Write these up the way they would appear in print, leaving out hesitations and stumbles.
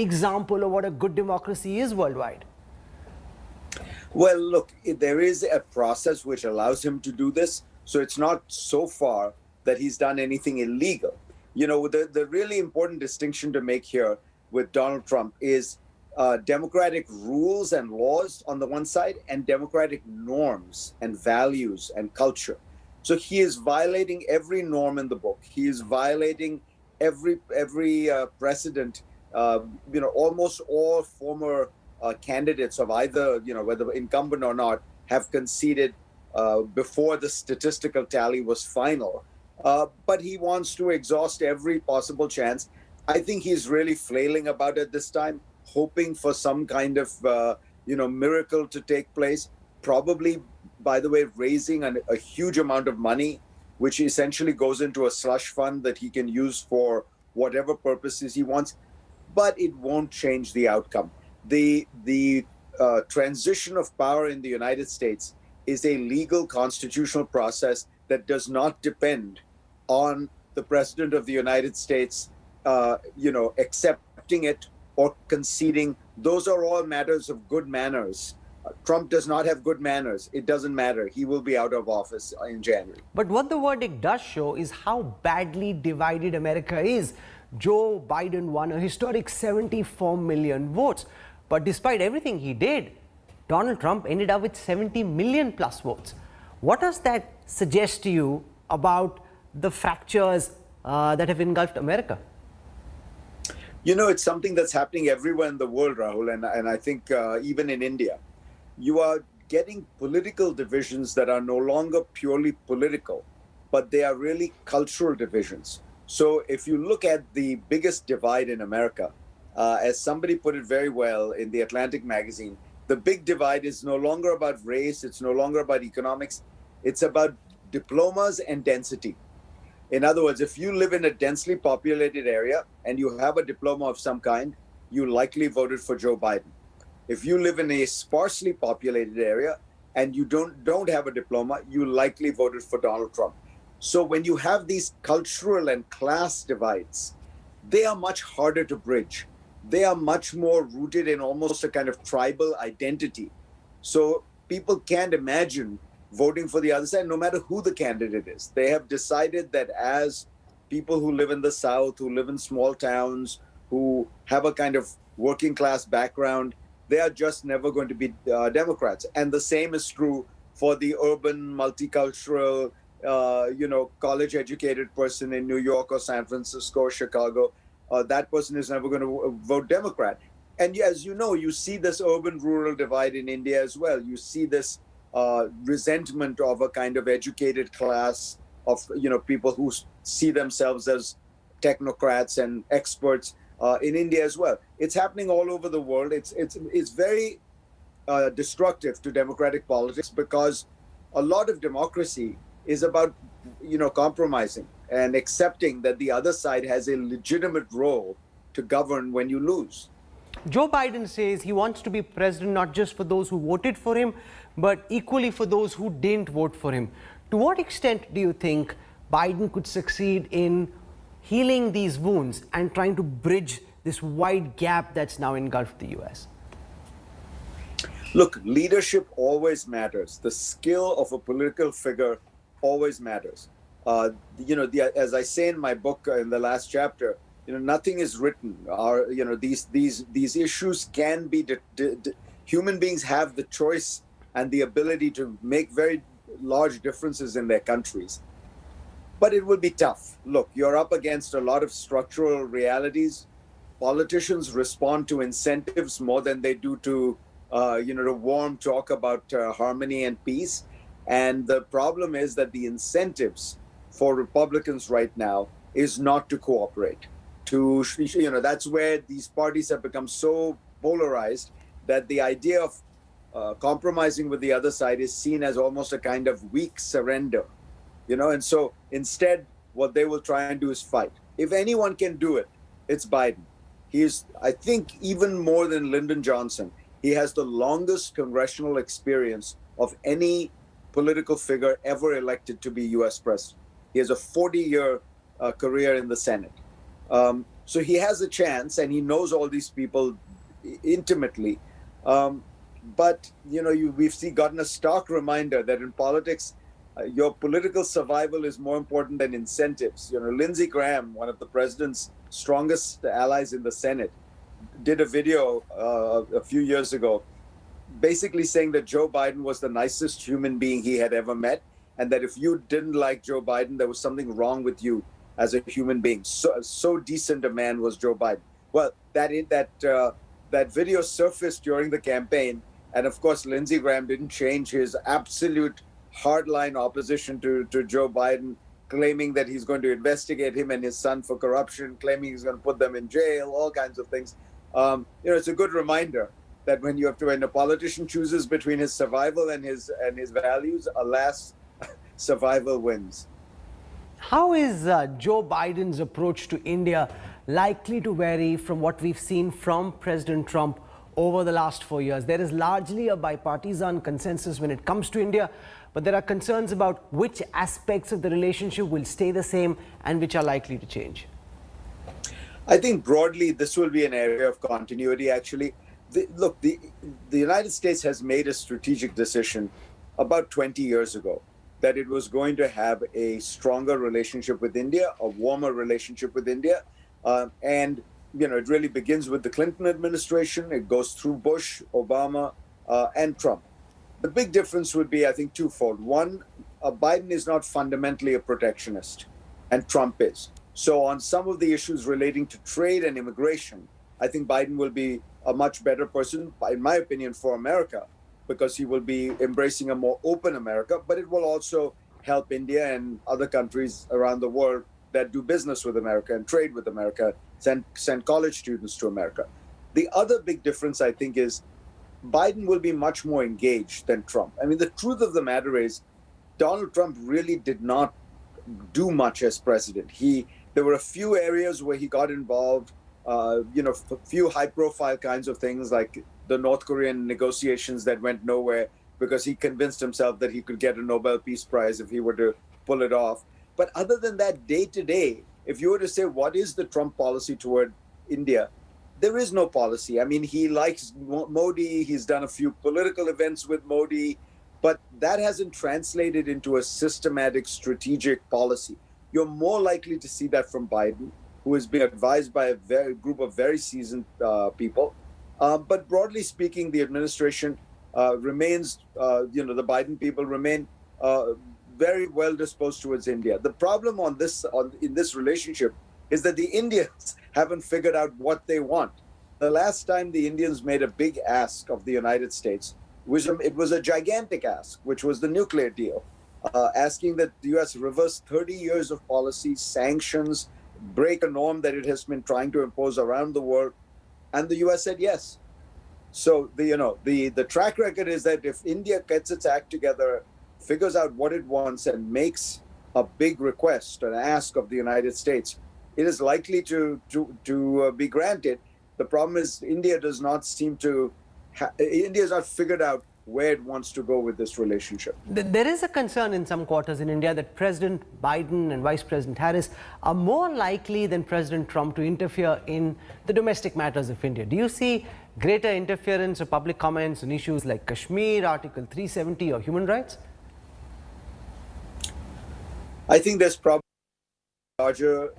example of what a good democracy is worldwide? Well, look, there is a process which allows him to do this. So it's not so far that he's done anything illegal. The really important distinction to make here with Donald Trump is democratic rules and laws on the one side and democratic norms and values and culture. So he is violating every norm in the book. He is violating every precedent. Almost all former candidates of either, whether incumbent or not, have conceded before the statistical tally was final. But he wants to exhaust every possible chance. I think he's really flailing about it this time, hoping for some kind of, miracle to take place. Probably, by the way, raising a huge amount of money, which essentially goes into a slush fund that he can use for whatever purposes he wants. But it won't change the outcome. The transition of power in the United States is a legal constitutional process that does not depend on the president of the United States, accepting it or conceding. Those are all matters of good manners. Trump does not have good manners. It doesn't matter. He will be out of office in January. But what the verdict does show is how badly divided America is. Joe Biden won a historic 74 million votes. But despite everything he did, Donald Trump ended up with 70 million plus votes. What does that suggest to you about the fractures that have engulfed America? It's something that's happening everywhere in the world, Rahul, and I think even in India. You are getting political divisions that are no longer purely political, but they are really cultural divisions. So if you look at the biggest divide in America, as somebody put it very well in The Atlantic magazine, the big divide is no longer about race, it's no longer about economics, it's about diplomas and density. In other words, if you live in a densely populated area and you have a diploma of some kind, you likely voted for Joe Biden. If you live in a sparsely populated area and you don't have a diploma, you likely voted for Donald Trump. So when you have these cultural and class divides, they are much harder to bridge. They are much more rooted in almost a kind of tribal identity. So people can't imagine voting for the other side, no matter who the candidate is. They have decided that as people who live in the South, who live in small towns, who have a kind of working class background, they are just never going to be Democrats. And the same is true for the urban, multicultural, college educated person in New York or San Francisco or Chicago. That person is never going to vote Democrat. And as you know, you see this urban-rural divide in India as well. You see this resentment of a kind of educated class of people who see themselves as technocrats and experts in India as well. It's happening all over the world. It's very destructive to democratic politics because a lot of democracy is about compromising and accepting that the other side has a legitimate role to govern when you lose. Joe Biden says he wants to be president not just for those who voted for him, but equally for those who didn't vote for him. To what extent do you think Biden could succeed in healing these wounds and trying to bridge this wide gap that's now engulfed the US? Look, leadership always matters. The skill of a political figure always matters. As I say in my book in the last chapter, nothing is written. These issues can be. Human beings have the choice and the ability to make very large differences in their countries, but it will be tough. Look, you're up against a lot of structural realities. Politicians respond to incentives more than they do to warm talk about harmony and peace. And the problem is that the incentives for Republicans right now is not to cooperate. That's where these parties have become so polarized that the idea of compromising with the other side is seen as almost a kind of weak surrender. And so instead, what they will try and do is fight. If anyone can do it, it's Biden. He is, I think, even more than Lyndon Johnson, he has the longest congressional experience of any political figure ever elected to be US president. He has a 40-year career in the Senate. So he has a chance, and he knows all these people intimately. Um, but we've gotten a stark reminder that in politics, your political survival is more important than incentives. Lindsey Graham, one of the president's strongest allies in the Senate, did a video a few years ago, basically saying that Joe Biden was the nicest human being he had ever met, and that if you didn't like Joe Biden, there was something wrong with you as a human being. So decent a man was Joe Biden. Well, that video surfaced during the campaign, and of course, Lindsey Graham didn't change his absolute hardline opposition to Joe Biden, claiming that he's going to investigate him and his son for corruption, claiming he's going to put them in jail, all kinds of things. It's a good reminder that when a politician chooses between his survival and his values, alas, survival wins. How is Joe Biden's approach to India likely to vary from what we've seen from President Trump over the last 4 years? There is largely a bipartisan consensus when it comes to India, but there are concerns about which aspects of the relationship will stay the same and which are likely to change. I think broadly this will be an area of continuity, actually. The United States has made a strategic decision about 20 years ago that it was going to have a stronger relationship with India, a warmer relationship with India. And it really begins with the Clinton administration. It goes through Bush, Obama, and Trump. The big difference would be, I think, twofold. One, Biden is not fundamentally a protectionist, and Trump is. So on some of the issues relating to trade and immigration, I think Biden will be a much better person, in my opinion, for America, because he will be embracing a more open America, but it will also help India and other countries around the world that do business with America and trade with America, send college students to America. The other big difference, I think, is Biden will be much more engaged than Trump. I mean, the truth of the matter is Donald Trump really did not do much as president. There were a few areas where he got involved, a few high-profile kinds of things like the North Korean negotiations that went nowhere because he convinced himself that he could get a Nobel Peace Prize if he were to pull it off. But other than that, day to day, if you were to say, what is the Trump policy toward India? There is no policy. I mean, he likes Modi. He's done a few political events with Modi, but that hasn't translated into a systematic strategic policy. You're more likely to see that from Biden, who is being advised by a group of very seasoned people. But broadly speaking, the administration remains, the Biden people remain very well disposed towards India. The problem in this relationship is that the Indians haven't figured out what they want. The last time the Indians made a big ask of the United States, it was a gigantic ask, which was the nuclear deal, asking that the U.S. reverse 30 years of policy, sanctions, break a norm that it has been trying to impose around the world, and the U.S. said yes. So the track record is that if India gets its act together, figures out what it wants, and makes a big request, an ask of the United States, it is likely to be granted. The problem is India does not seem to. India has not figured out where it wants to go with this relationship. There is a concern in some quarters in India that President Biden and Vice President Harris are more likely than President Trump to interfere in the domestic matters of India. Do you see greater interference or public comments on issues like Kashmir, Article 370 or human rights? I think there's probably larger,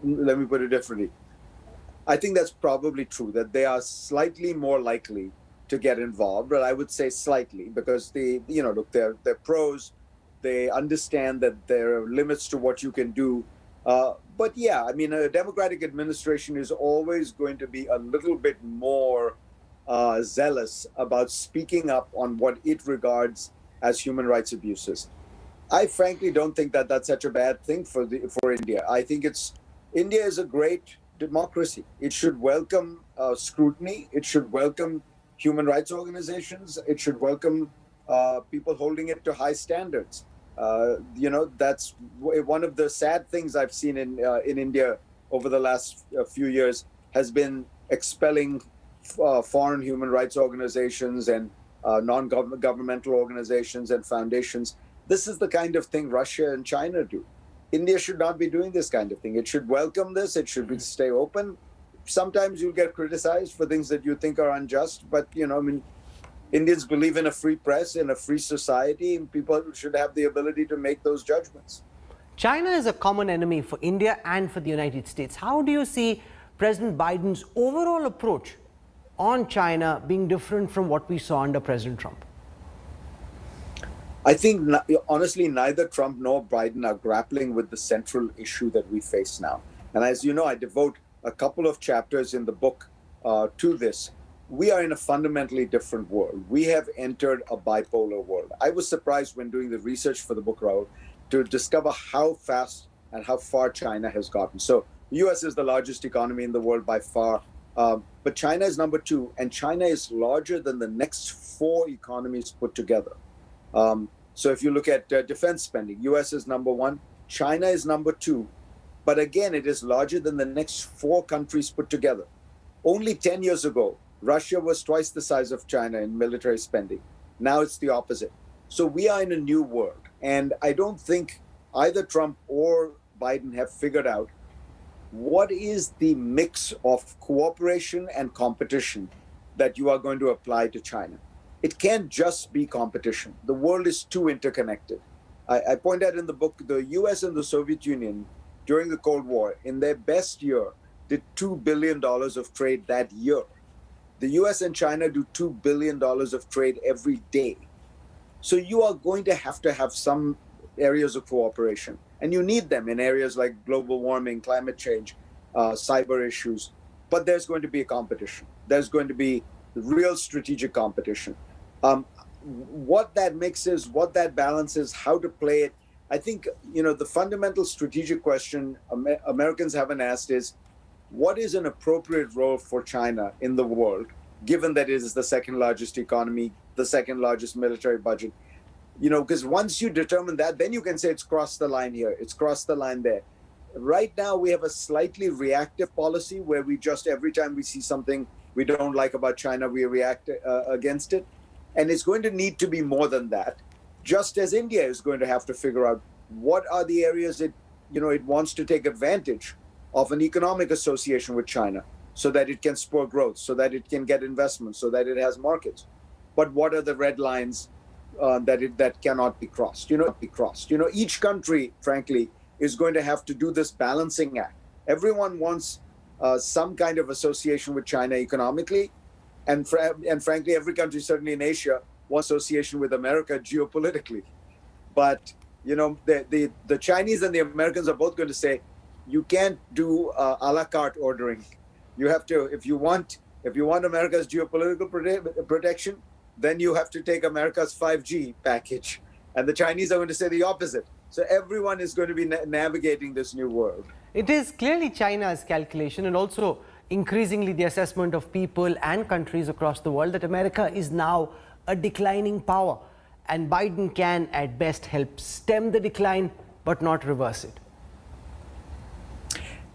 let me put it differently. I think that's probably true, that they are slightly more likely to get involved, but I would say slightly because they're pros, they understand that there are limits to what you can do. But yeah, I mean, a Democratic administration is always going to be a little bit more zealous about speaking up on what it regards as human rights abuses. I frankly don't think that that's such a bad thing for India. I think India is a great democracy. It should welcome scrutiny. It should welcome human rights organizations. It should welcome people holding it to high standards. That's one of the sad things I've seen in India over the last few years has been expelling foreign human rights organizations and non-governmental organizations and foundations. This is the kind of thing Russia and China do. India should not be doing this kind of thing. It should welcome this. It should stay open. Sometimes you'll get criticized for things that you think are unjust, but I mean, Indians believe in a free press, in a free society, and people should have the ability to make those judgments. China is a common enemy for India and for the United States. How do you see President Biden's overall approach on China being different from what we saw under President Trump? I think, honestly, neither Trump nor Biden are grappling with the central issue that we face now. And as you know, I devote a couple of chapters in the book to this. We are in a fundamentally different world. We have entered a bipolar world. I was surprised when doing the research for the book, Rahul, to discover how fast and how far China has gotten. So the US is the largest economy in the world by far, but China is number 2, and China is larger than the next 4 economies put together. So if you look at defense spending, US is number 1, China is number 2, but again, it is larger than the next 4 countries put together. Only 10 years ago, Russia was twice the size of China in military spending. Now it's the opposite. So we are in a new world. And I don't think either Trump or Biden have figured out what is the mix of cooperation and competition that you are going to apply to China. It can't just be competition. The world is too interconnected. I point out in the book, the US and the Soviet Union during the Cold War, in their best year, did $2 billion of trade that year. The US and China do $2 billion of trade every day. So you are going to have some areas of cooperation, and you need them in areas like global warming, climate change, cyber issues. But there's going to be a competition. There's going to be real strategic competition. What that mix is, what that balance is, how to play it. I think, the fundamental strategic question Americans haven't asked is, what is an appropriate role for China in the world, given that it is the second largest economy, the second largest military budget? Because once you determine that, then you can say it's crossed the line here, it's crossed the line there. Right now, we have a slightly reactive policy where we just, every time we see something we don't like about China, we react against it. And it's going to need to be more than that, just as India is going to have to figure out what are the areas it wants to take advantage of an economic association with China so that it can spur growth, so that it can get investment, so that it has markets. But what are the red lines that cannot be crossed? Each country, frankly, is going to have to do this balancing act. Everyone wants some kind of association with China economically, and frankly, every country, certainly in Asia, wants association with America geopolitically. But the Chinese and the Americans are both going to say, you can't do a la carte ordering. You have to, if you want America's geopolitical protection, then you have to take America's 5G package. And the Chinese are going to say the opposite. So everyone is going to be navigating this new world. It is clearly China's calculation, and also increasingly the assessment of people and countries across the world, that America is now a declining power. And Biden can, at best, help stem the decline, but not reverse it.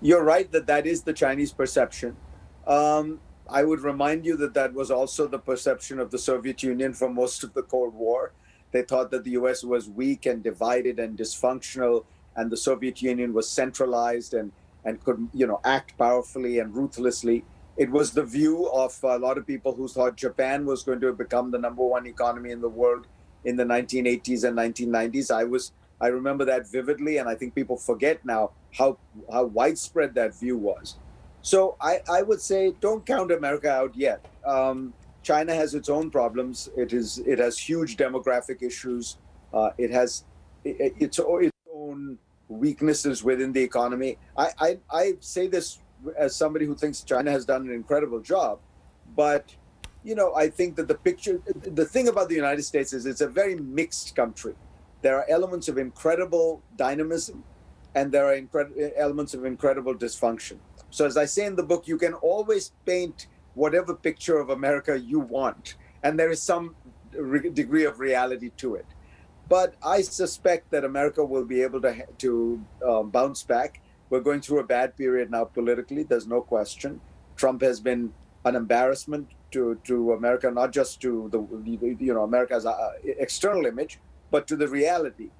You're right that is the Chinese perception. I would remind you that was also the perception of the Soviet Union for most of the Cold War. They thought that the US was weak and divided and dysfunctional, and the Soviet Union was centralized and could act powerfully and ruthlessly. It was the view of a lot of people who thought Japan was going to become the number 1 economy in the world in the 1980s and 1990s. I remember that vividly, and I think people forget now how widespread that view was. So I would say, don't count America out yet. China has its own problems. It has huge demographic issues. It has its own weaknesses within the economy. I say this as somebody who thinks China has done an incredible job, but I think that the thing about the United States is it's a very mixed country. There are elements of incredible dynamism, and there are elements of incredible dysfunction. So as I say in the book, you can always paint whatever picture of America you want, and there is some degree of reality to it. But I suspect that America will be able to bounce back. We're going through a bad period now politically, there's no question. Trump has been an embarrassment to America, not just to America's external image, but to the reality.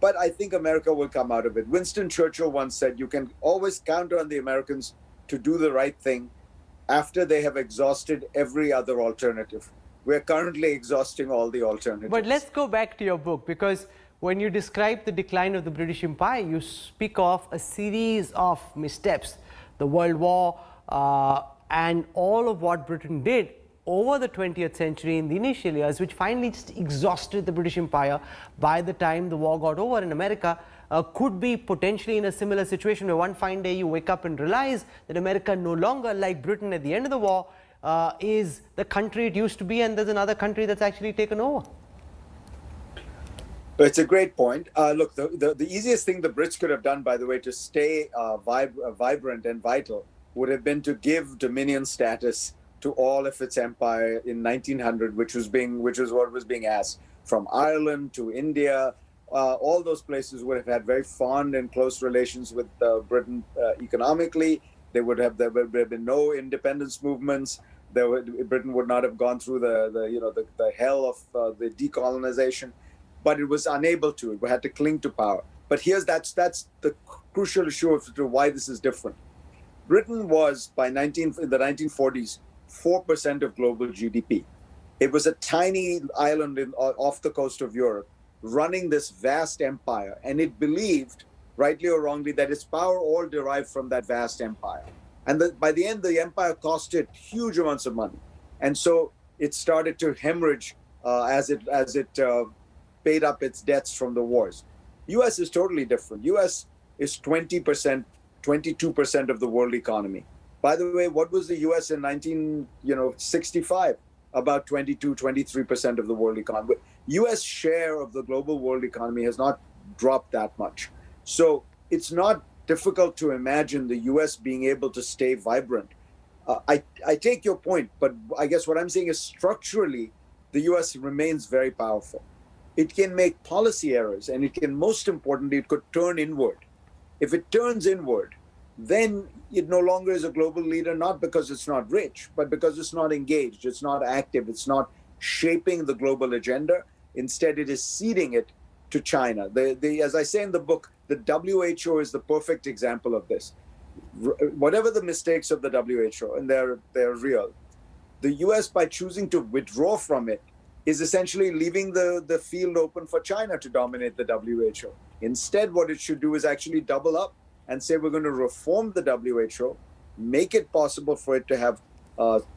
but I think America will come out of it. Winston Churchill once said, you can always count on the Americans to do the right thing after they have exhausted every other alternative. We're currently exhausting all the alternatives. But let's go back to your book, because when you describe the decline of the British Empire, you speak of a series of missteps, the World War, and all of what Britain did over the 20th century in the initial years, which finally just exhausted the British Empire by the time the war got over. In America could be potentially in a similar situation where one fine day you wake up and realize that America no longer, like Britain at the end of the war, is the country it used to be, and there's another country that's actually taken over. It's a great point. Look, the easiest thing the Brits could have done, by the way, to stay vibrant and vital would have been to give dominion status to all of its empire in 1900, which was what was being asked. From Ireland to India, all those places would have had very fond and close relations with Britain economically. There would have been no independence movements. Britain would not have gone through the hell of the decolonization, but it was unable to. It had to cling to power. But that's the crucial issue of why this is different. Britain was in the 1940s 4% of global GDP. It was a tiny island off the coast of Europe, running this vast empire, and it believed, rightly or wrongly, that its power all derived from that vast empire. And by the end, the empire costed huge amounts of money, and so it started to hemorrhage as it paid up its debts from the wars. U.S. is totally different. U.S. is 20%, 22% of the world economy. By the way, what was the U.S. in 1965? About 22, 23% of the world economy. U.S. share of the global world economy has not dropped that much. So it's not difficult to imagine the U.S. being able to stay vibrant. I take your point, but I guess what I'm saying is structurally, the U.S. remains very powerful. It can make policy errors, and most importantly, it could turn inward. If it turns inward, then it no longer is a global leader, not because it's not rich, but because it's not engaged, it's not active, it's not shaping the global agenda. Instead, it is ceding it to China. As I say in the book, the WHO is the perfect example of this. Whatever the mistakes of the WHO, and they're real, the US, by choosing to withdraw from it, is essentially leaving the field open for China to dominate the WHO. Instead, what it should do is actually double up and say, we're going to reform the WHO, make it possible for it to have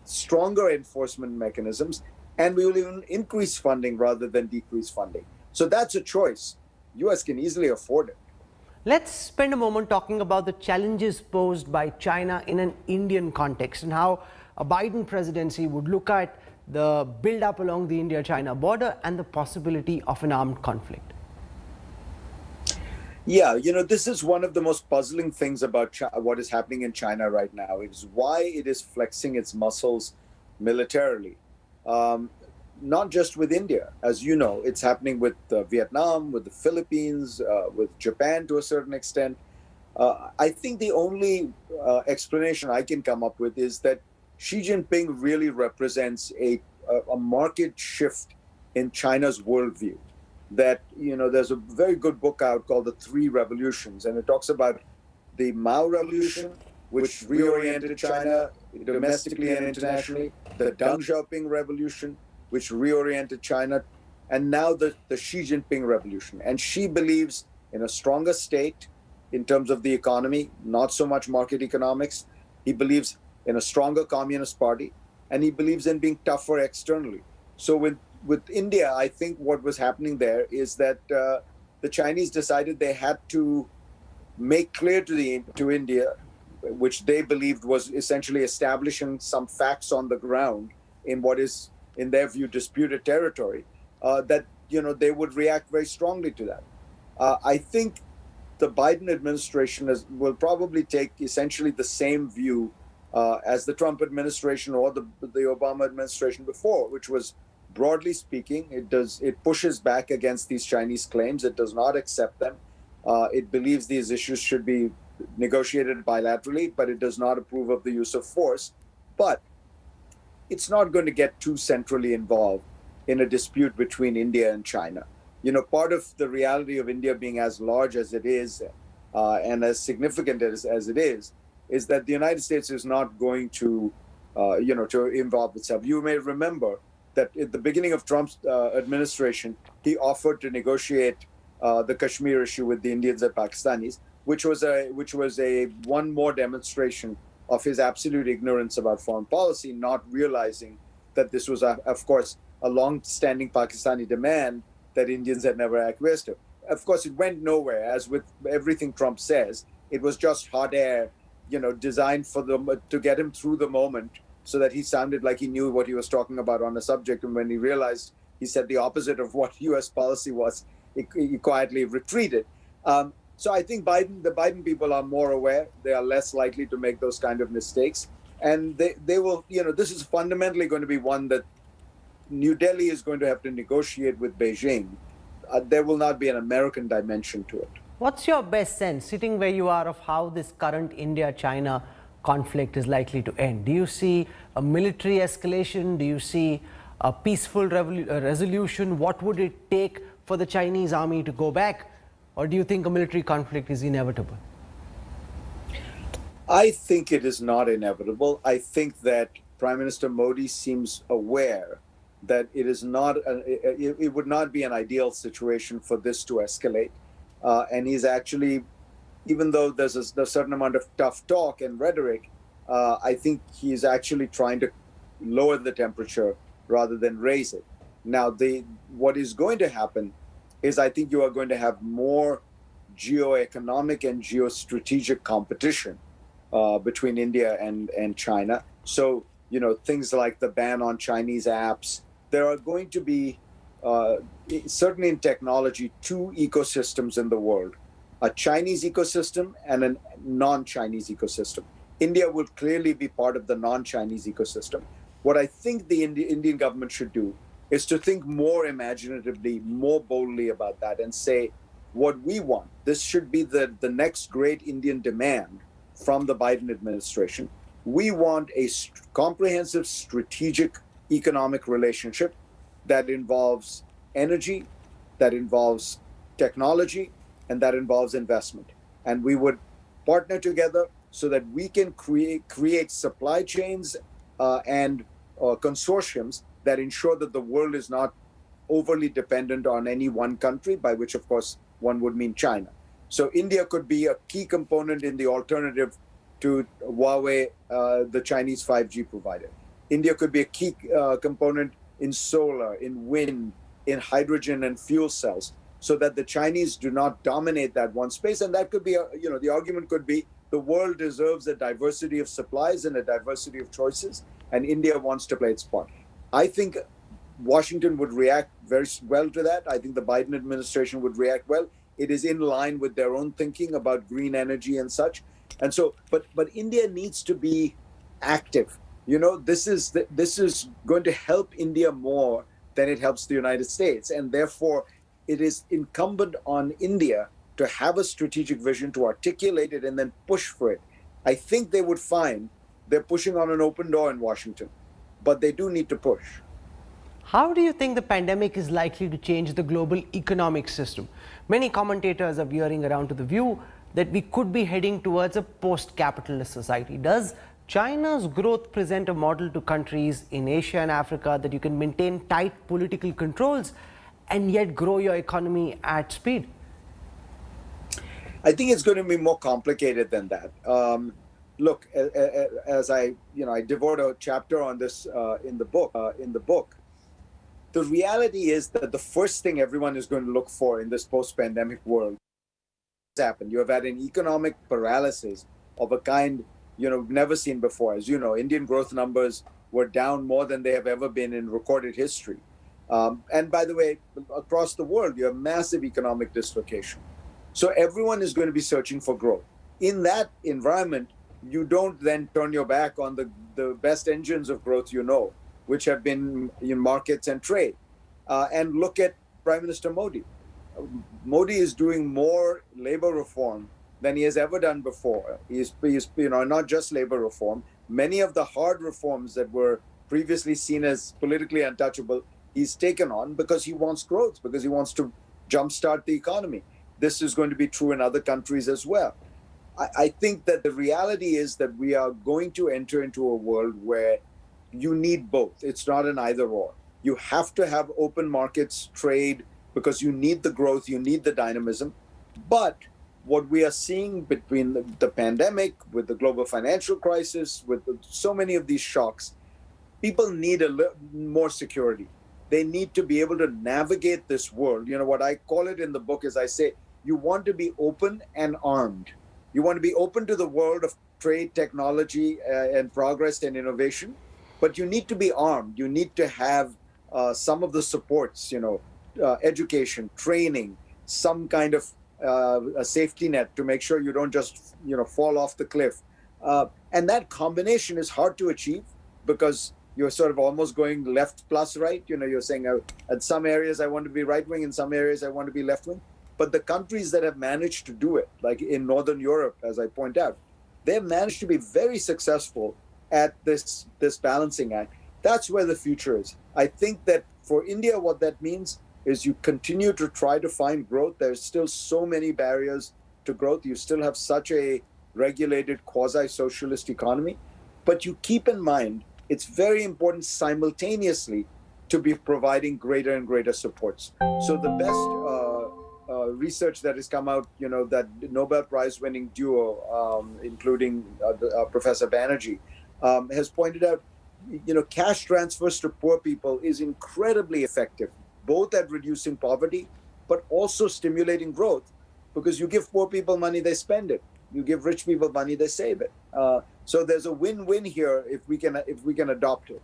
stronger enforcement mechanisms, and we will even increase funding rather than decrease funding. So that's a choice. US can easily afford it. Let's spend a moment talking about the challenges posed by China in an Indian context, and how a Biden presidency would look at the build-up along the India-China border and the possibility of an armed conflict. Yeah, this is one of the most puzzling things about what is happening in China right now. It is why it is flexing its muscles militarily. Not just with India. As you know, it's happening with Vietnam, with the Philippines, with Japan to a certain extent. I think the only explanation I can come up with is that Xi Jinping really represents a marked shift in China's worldview. That, there's a very good book out called The Three Revolutions, and it talks about the Mao Revolution, which reoriented China domestically and internationally, the Deng Xiaoping Revolution, which reoriented China, and now the Xi Jinping Revolution. And Xi believes in a stronger state in terms of the economy, not so much market economics. He believes in a stronger communist party, and he believes in being tougher externally. So with India, I think what was happening there is that the Chinese decided they had to make clear to India, which they believed was essentially establishing some facts on the ground in what is, in their view, disputed territory, that they would react very strongly to that. I think the Biden administration will probably take essentially the same view as the Trump administration or the Obama administration before, which was, broadly speaking, it pushes back against these Chinese claims. It does not accept them. It believes these issues should be negotiated bilaterally, but it does not approve of the use of force. But it's not going to get too centrally involved in a dispute between India and China. part of the reality of India being as large as it is and as significant as it is that the United States is not going to, to involve itself. You may remember that at the beginning of Trump's administration, he offered to negotiate the Kashmir issue with the Indians and Pakistanis, which was a one more demonstration of his absolute ignorance about foreign policy, not realizing that this was, of course, a long-standing Pakistani demand that Indians had never acquiesced to. Of course, it went nowhere. As with everything Trump says, it was just hot air, designed to get him through the moment, so that he sounded like he knew what he was talking about on a subject. And when he realized he said the opposite of what U.S. policy was, he quietly retreated. So I think the Biden people are more aware. They are less likely to make those kind of mistakes. And they will, this is fundamentally going to be one that New Delhi is going to have to negotiate with Beijing. There will not be an American dimension to it. What's your best sense, sitting where you are, of how this current India-China conflict is likely to end? Do you see a military escalation? Do you see a peaceful resolution? What would it take for the Chinese army to go back? Or do you think a military conflict is inevitable? I think it is not inevitable. I think that Prime Minister Modi seems aware that it is not, it would not be an ideal situation for this to escalate. And he's actually, even though there's a certain amount of tough talk and rhetoric, I think he's actually trying to lower the temperature rather than raise it. Now, what is going to happen is I think you are going to have more geoeconomic and geostrategic competition between India and China. So, things like the ban on Chinese apps, there are going to be, certainly in technology, two ecosystems in the world, a Chinese ecosystem and a non-Chinese ecosystem. India will clearly be part of the non-Chinese ecosystem. What I think the Indian government should do is to think more imaginatively, more boldly about that and say, what we want, this should be the next great Indian demand from the Biden administration. We want a comprehensive strategic economic relationship that involves energy, that involves technology, and that involves investment. And we would partner together so that we can create supply chains and consortiums that ensure that the world is not overly dependent on any one country, by which, of course, one would mean China. So India could be a key component in the alternative to Huawei, the Chinese 5G provider. India could be a key component in solar, in wind, in hydrogen and fuel cells, so that the Chinese do not dominate that one space. And that could be, the argument could be the world deserves a diversity of supplies and a diversity of choices, and India wants to play its part. I think Washington would react very well to that. I think the Biden administration would react well. It is in line with their own thinking about green energy and such. And so, but India needs to be active. This is going to help India more than it helps the United States. And therefore, it is incumbent on India to have a strategic vision, to articulate it, and then push for it. I think they would find they're pushing on an open door in Washington, but they do need to push. How do you think the pandemic is likely to change the global economic system? Many commentators are veering around to the view that we could be heading towards a post-capitalist society. Does China's growth present a model to countries in Asia and Africa that you can maintain tight political controls and yet grow your economy at speed? I think it's going to be more complicated than that. Look, as I devote a chapter on this in the book. The reality is that the first thing everyone is going to look for in this post-pandemic world has happened. You have had an economic paralysis of a kind never seen before. As you know, Indian growth numbers were down more than they have ever been in recorded history. And by the way, across the world, you have massive economic dislocation. So everyone is going to be searching for growth. In that environment, you don't then turn your back on the best engines of growth which have been in markets and trade. And look at Prime Minister Modi. Modi is doing more labor reform than he has ever done before. He's not just labor reform. Many of the hard reforms that were previously seen as politically untouchable, he's taken on because he wants growth, because he wants to jumpstart the economy. This is going to be true in other countries as well. I think that the reality is that we are going to enter into a world where you need both. It's not an either or. You have to have open markets, trade, because you need the growth, you need the dynamism. But what we are seeing between the pandemic, with the global financial crisis, with so many of these shocks, people need a little more security. They need to be able to navigate this world. You know, what I call it in the book is I say, you want to be open and armed. You want to be open to the world of trade, technology, and progress and innovation, but you need to be armed. You need to have some of the supports, education, training, some kind of a safety net to make sure you don't just, fall off the cliff. And that combination is hard to achieve because you're sort of almost going left plus right. You're saying at some areas I want to be right wing, in some areas I want to be left wing. But the countries that have managed to do it, like in Northern Europe, as I point out, they've managed to be very successful at this balancing act. That's where the future is. I think that for India, what that means is you continue to try to find growth. There's still so many barriers to growth. You still have such a regulated quasi-socialist economy. But you keep in mind, it's very important simultaneously to be providing greater and greater supports. So the best research that has come out, that Nobel Prize winning duo, including Professor Banerjee, has pointed out, cash transfers to poor people is incredibly effective, both at reducing poverty, but also stimulating growth, because you give poor people money, they spend it. You give rich people money, they save it. So there's a win-win here if we can adopt it.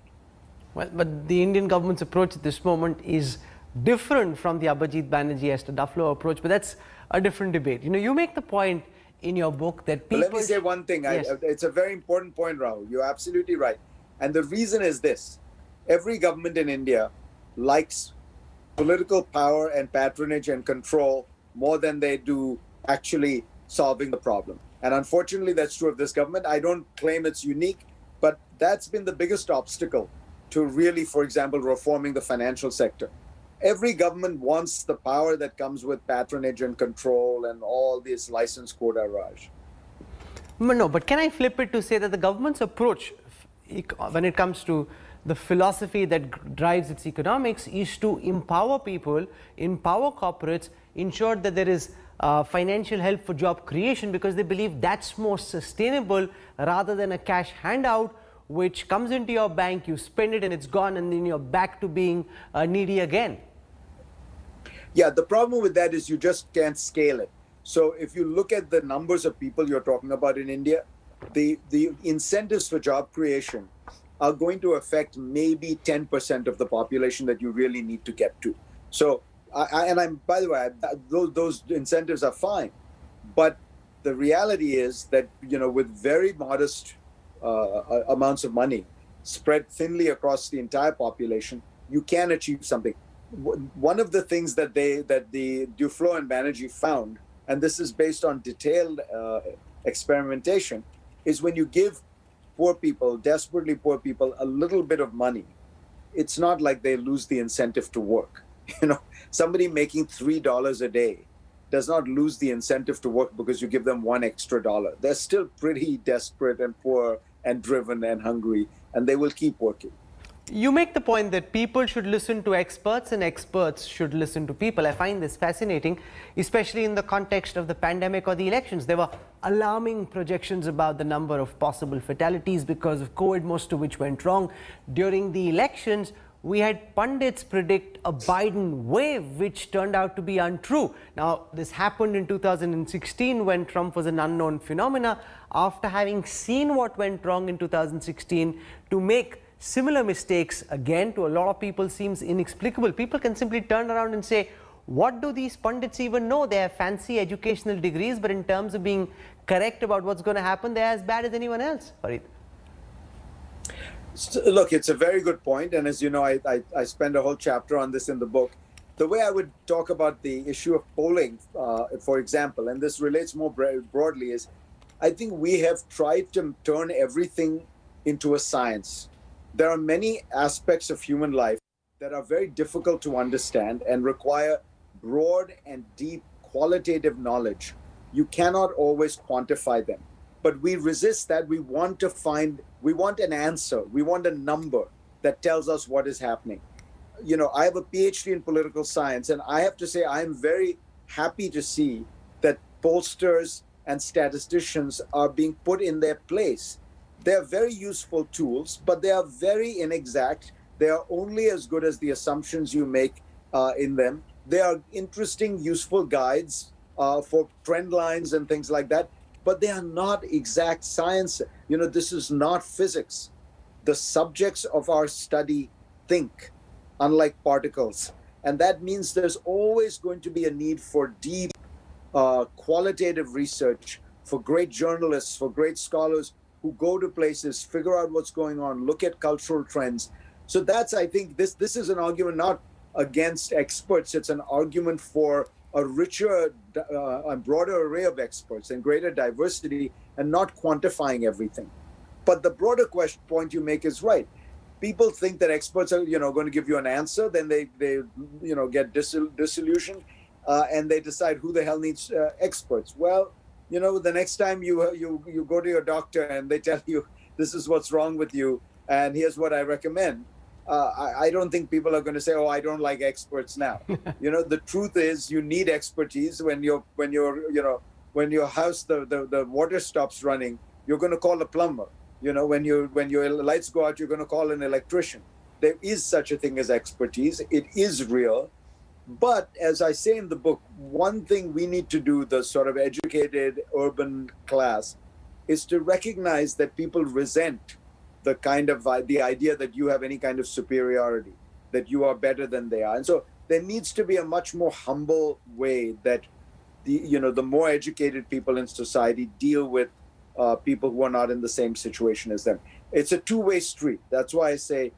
Well, but the Indian government's approach at this moment is different from the Abhijit Banerjee Esther Duflo approach, but that's a different debate. You make the point in your book that people... But let me say one thing. Yes. It's a very important point, Rahul. You're absolutely right. And the reason is this. Every government in India likes political power and patronage and control more than they do actually solving the problem. And unfortunately, that's true of this government. I don't claim it's unique, but that's been the biggest obstacle to really, for example, reforming the financial sector. Every government wants the power that comes with patronage and control and all this license quota Raj. No, but can I flip it to say that the government's approach when it comes to the philosophy that drives its economics is to empower people, empower corporates, ensure that there is financial help for job creation, because they believe that's more sustainable rather than a cash handout which comes into your bank, you spend it and it's gone, and then you're back to being needy again. Yeah, the problem with that is you just can't scale it. So if you look at the numbers of people you're talking about in India, the incentives for job creation are going to affect maybe 10% of the population that you really need to get to. So, by the way, those incentives are fine. But the reality is that, with very modest amounts of money spread thinly across the entire population, you can achieve something. One of the things that the Duflo and Banerjee found, and this is based on detailed experimentation, is when you give poor people, desperately poor people, a little bit of money, it's not like they lose the incentive to work. Somebody making $3 a day does not lose the incentive to work because you give them $1 extra. They're still pretty desperate and poor and driven and hungry, and they will keep working. You make the point that people should listen to experts and experts should listen to people. I find this fascinating, especially in the context of the pandemic or the elections. There were alarming projections about the number of possible fatalities because of COVID, most of which went wrong. During the elections, we had pundits predict a Biden wave, which turned out to be untrue. Now, this happened in 2016 when Trump was an unknown phenomena. After having seen what went wrong in 2016, to make similar mistakes again to a lot of people seems inexplicable. People can simply turn around and say, what do these pundits even know? They have fancy educational degrees, but in terms of being correct about what's going to happen, they're as bad as anyone else. Fareed. Look, it's a very good point. And as you know, I spend a whole chapter on this in the book. The way I would talk about the issue of polling, for example, and this relates more broadly, is I think we have tried to turn everything into a science. There are many aspects of human life that are very difficult to understand and require broad and deep qualitative knowledge, you cannot always quantify them. But we resist that. We want an answer. We want a number that tells us what is happening. I have a PhD in political science, and I have to say I'm very happy to see that pollsters and statisticians are being put in their place. They're very useful tools, but they are very inexact. They are only as good as the assumptions you make in them. They are interesting, useful guides for trend lines and things like that, but they are not exact science. This is not physics. The subjects of our study think, unlike particles. And that means there's always going to be a need for deep qualitative research, for great journalists, for great scholars who go to places, figure out what's going on, look at cultural trends. So I think this is an argument not against experts. It's an argument for a richer and broader array of experts and greater diversity, and not quantifying everything. But the broader point you make is right. People think that experts are, going to give you an answer. Then they get disillusioned, and they decide who the hell needs experts. Well, the next time you go to your doctor and they tell you this is what's wrong with you, and here's what I recommend. I don't think people are going to say, "Oh, I don't like experts now." The truth is, you need expertise when your house the water stops running. You're going to call a plumber. When your lights go out, you're going to call an electrician. There is such a thing as expertise. It is real. But as I say in the book, one thing we need to do, the sort of educated urban class, is to recognize that people resent the kind of the idea that you have any kind of superiority, that you are better than they are. And so there needs to be a much more humble way that the more educated people in society deal with people who are not in the same situation as them. It's a two-way street. That's why I say,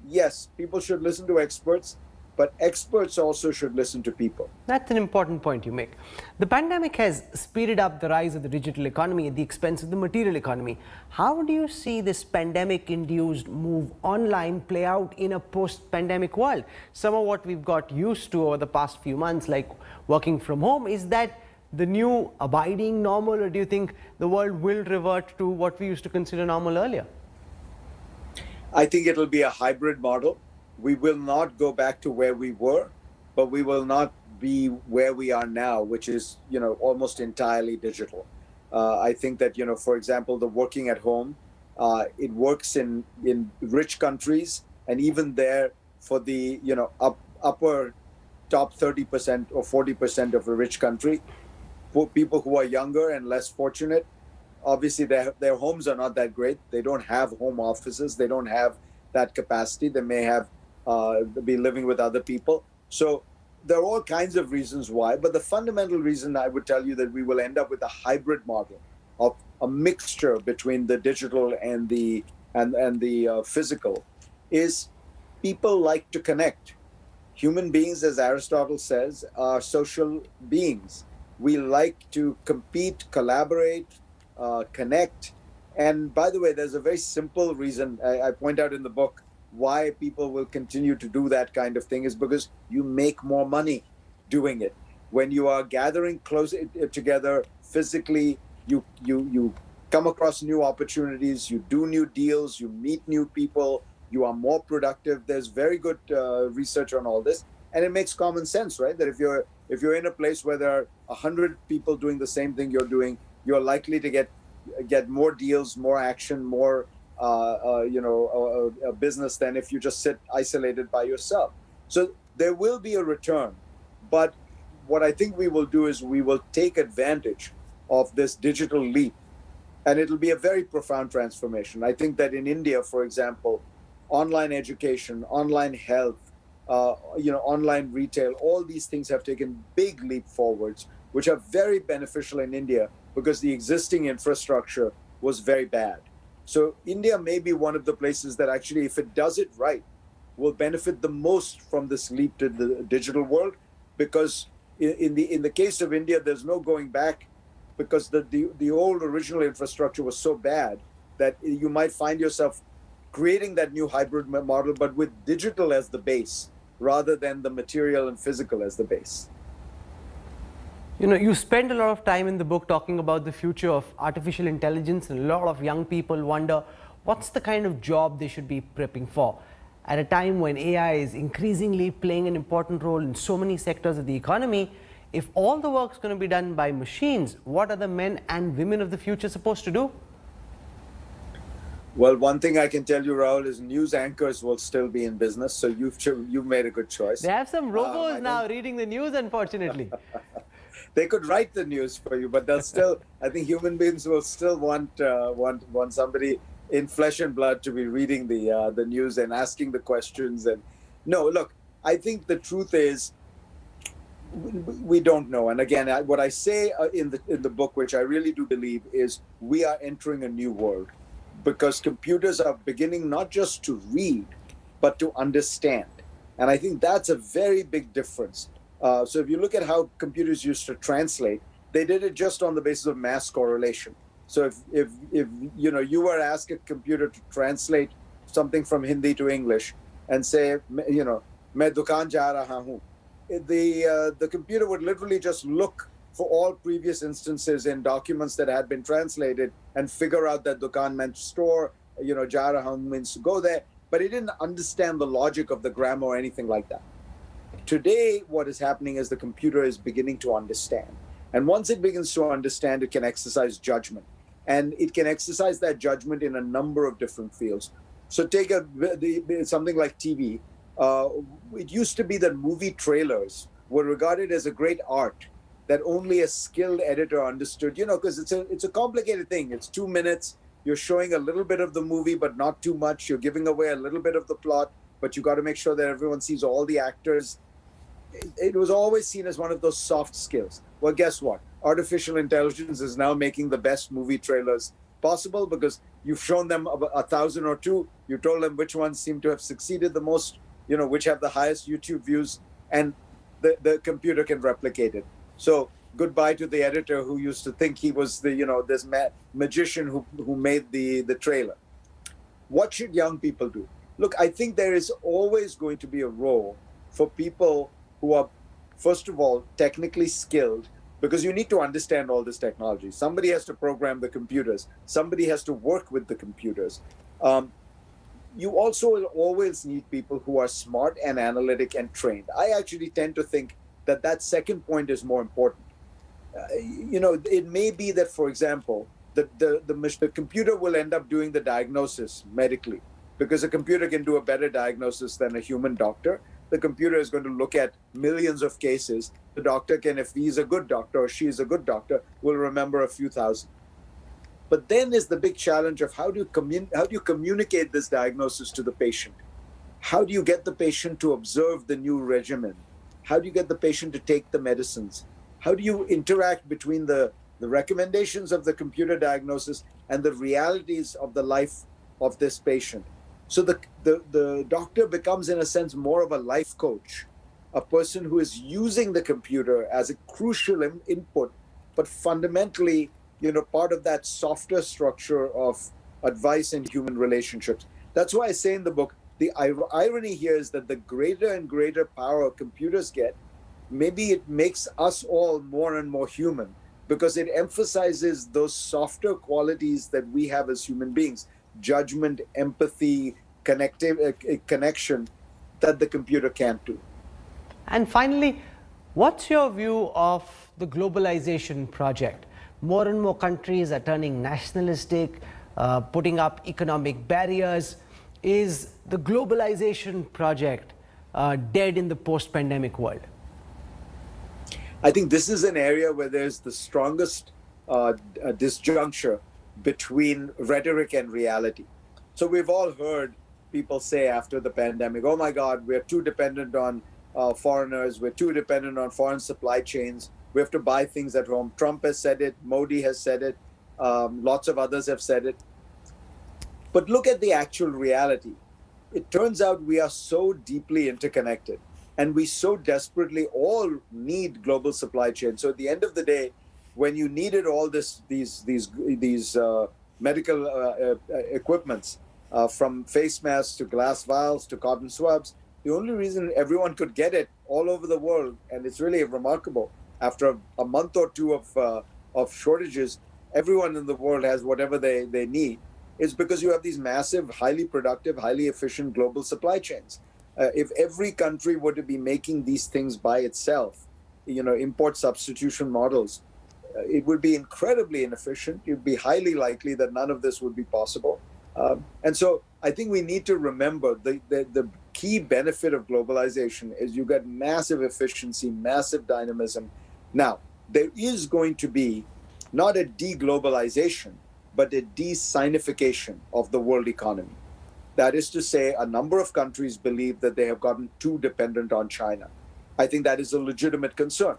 yes, people should listen to experts, but experts also should listen to people. That's an important point you make. The pandemic has speeded up the rise of the digital economy at the expense of the material economy. How do you see this pandemic-induced move online play out in a post-pandemic world? Some of what we've got used to over the past few months, like working from home, is that the new abiding normal, or do you think the world will revert to what we used to consider normal earlier? I think it'll be a hybrid model. We will not go back to where we were, but we will not be where we are now, which is, almost entirely digital. I think that, for example, the working at home, it works in rich countries, and even there for the, upper top 30% or 40% of a rich country, for people who are younger and less fortunate, obviously their homes are not that great. They don't have home offices. They don't have that capacity. They may have be living with other people. So there are all kinds of reasons why, but the fundamental reason I would tell you that we will end up with a hybrid model of a mixture between the digital and the physical is people like to connect. Human beings, as Aristotle says, are social beings. We like to compete, collaborate, connect. And by the way, there's a very simple reason I point out in the book why people will continue to do that kind of thing is because you make more money doing it. When you are gathering close together physically, you come across new opportunities, you do new deals, you meet new people, you are more productive. There's very good research on all this, and it makes common sense, right? That if you're in a place where there are 100 people doing the same thing you're doing, you're likely to get more deals, more action, more a business than if you just sit isolated by yourself. So there will be a return, but what I think we will do is we will take advantage of this digital leap, and it'll be a very profound transformation. I think that in India, for example, online education, online health, online retail, all these things have taken big leap forwards, which are very beneficial in India because the existing infrastructure was very bad. So India may be one of the places that actually, if it does it right, will benefit the most from this leap to the digital world, because in the case of India, there's no going back, because the old original infrastructure was so bad that you might find yourself creating that new hybrid model, but with digital as the base rather than the material and physical as the base. You know, you spend a lot of time in the book talking about the future of artificial intelligence, and a lot of young people wonder what's the kind of job they should be prepping for. At a time when AI is increasingly playing an important role in so many sectors of the economy, if all the work's going to be done by machines, what are the men and women of the future supposed to do? Well, one thing I can tell you, Rahul, is news anchors will still be in business. So you've made a good choice. They have some robos now reading the news, unfortunately. They could write the news for you, but they'll still. I think human beings will still want somebody in flesh and blood to be reading the news and asking the questions. And no, look, I think the truth is we don't know. And again, what I say in the book, which I really do believe, is we are entering a new world because computers are beginning not just to read, but to understand. And I think that's a very big difference. So if you look at how computers used to translate, they did it just on the basis of mass correlation. So if you were asked a computer to translate something from Hindi to English and say, "Main dukaan ja raha hoon," the computer would literally just look for all previous instances in documents that had been translated and figure out that dukaan meant store, ja raha hoon means to go there, but it didn't understand the logic of the grammar or anything like that. Today, what is happening is the computer is beginning to understand. And once it begins to understand, it can exercise judgment. And it can exercise that judgment in a number of different fields. So take something like TV. It used to be that movie trailers were regarded as a great art that only a skilled editor understood, because it's a complicated thing. It's 2 minutes. You're showing a little bit of the movie, but not too much. You're giving away a little bit of the plot, but you got to make sure that everyone sees all the actors. It was always seen as one of those soft skills. Well, guess what? Artificial intelligence is now making the best movie trailers possible because you've shown them 1,000 or two. You told them which ones seem to have succeeded the most, which have the highest YouTube views, and the computer can replicate it. So goodbye to the editor who used to think he was this magician who made the trailer. What should young people do? Look, I think there is always going to be a role for people who are, first of all, technically skilled, because you need to understand all this technology. Somebody has to program the computers. Somebody has to work with the computers. You also will always need people who are smart and analytic and trained. I actually tend to think that second point is more important. It may be that, for example, the computer will end up doing the diagnosis medically, because a computer can do a better diagnosis than a human doctor. The computer is going to look at millions of cases. The doctor can, if he's a good doctor or she is a good doctor, will remember a few thousand. But then is the big challenge of how do you communicate this diagnosis to the patient? How do you get the patient to observe the new regimen? How do you get the patient to take the medicines? How do you interact between the recommendations of the computer diagnosis and the realities of the life of this patient? So the doctor becomes, in a sense, more of a life coach, a person who is using the computer as a crucial input, but fundamentally, part of that softer structure of advice in human relationships. That's why I say in the book, the irony here is that the greater and greater power computers get, maybe it makes us all more and more human, because it emphasizes those softer qualities that we have as human beings: judgment, empathy, connection, that the computer can't do. And finally, what's your view of the globalization project? More and more countries are turning nationalistic, putting up economic barriers. Is the globalization project dead in the post-pandemic world? I think this is an area where there's the strongest disjuncture between rhetoric and reality. So we've all heard people say after the pandemic, oh my God, we're too dependent on foreigners, we're too dependent on foreign supply chains, we have to buy things at home. Trump has said it, Modi has said it, lots of others have said it. But look at the actual reality. It turns out we are so deeply interconnected, and we so desperately all need global supply chains. So at the end of the day, when you needed all these medical equipments, from face masks to glass vials to cotton swabs, the only reason everyone could get it all over the world, and it's really remarkable, after a month or two of shortages, everyone in the world has whatever they need, is because you have these massive, highly productive, highly efficient global supply chains. If every country were to be making these things by itself, import substitution models, it would be incredibly inefficient. It would be highly likely that none of this would be possible. And so I think we need to remember the key benefit of globalization is you get massive efficiency, massive dynamism. Now, there is going to be not a deglobalization, but a de-sinification of the world economy. That is to say, a number of countries believe that they have gotten too dependent on China. I think that is a legitimate concern.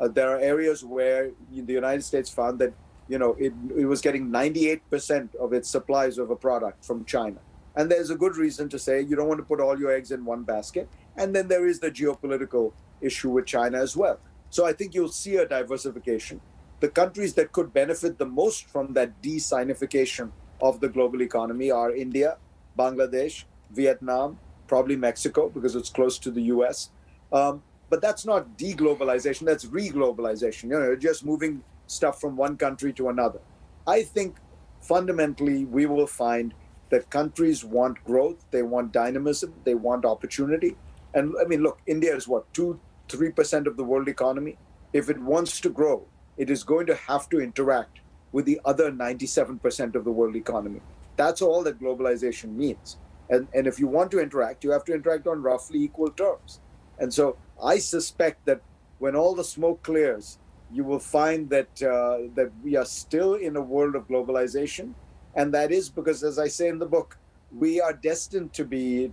There are areas where the United States found that it was getting 98% of its supplies of a product from China. And there's a good reason to say you don't want to put all your eggs in one basket. And then there is the geopolitical issue with China as well. So I think you'll see a diversification. The countries that could benefit the most from that de-sinification of the global economy are India, Bangladesh, Vietnam, probably Mexico, because it's close to the US. But that's not deglobalization, that's reglobalization. Just moving stuff from one country to another. I think fundamentally we will find that countries want growth, they want dynamism, they want opportunity. And I mean, look, India is what, 2-3% of the world economy? If it wants to grow, it is going to have to interact with the other 97% of the world economy. That's all that globalization means. And if you want to interact, you have to interact on roughly equal terms. And so I suspect that when all the smoke clears, you will find that that we are still in a world of globalization. And that is because, as I say in the book, we are destined to be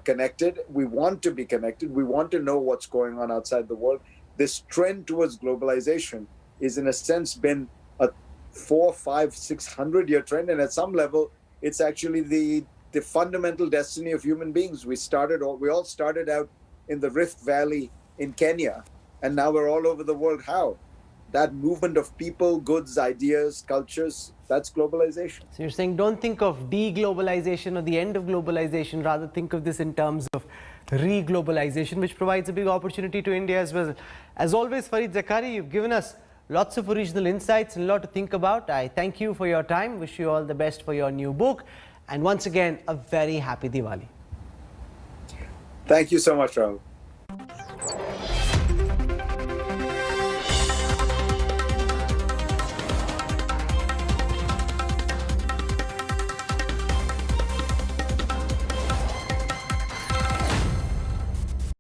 connected. We want to be connected. We want to know what's going on outside the world. This trend towards globalization is, in a sense, been a 400, 500, 600-year trend. And at some level, it's actually the fundamental destiny of human beings. We all started out in the Rift Valley in Kenya, and now we're all over the world. How? That movement of people, goods, ideas, cultures, that's globalization. So you're saying don't think of de-globalization or the end of globalization, rather think of this in terms of re-globalization, which provides a big opportunity to India as well. As always, Fareed Zakaria, you've given us lots of original insights and a lot to think about. I thank you for your time, wish you all the best for your new book, and once again, a very happy Diwali. Thank you so much, Rahul.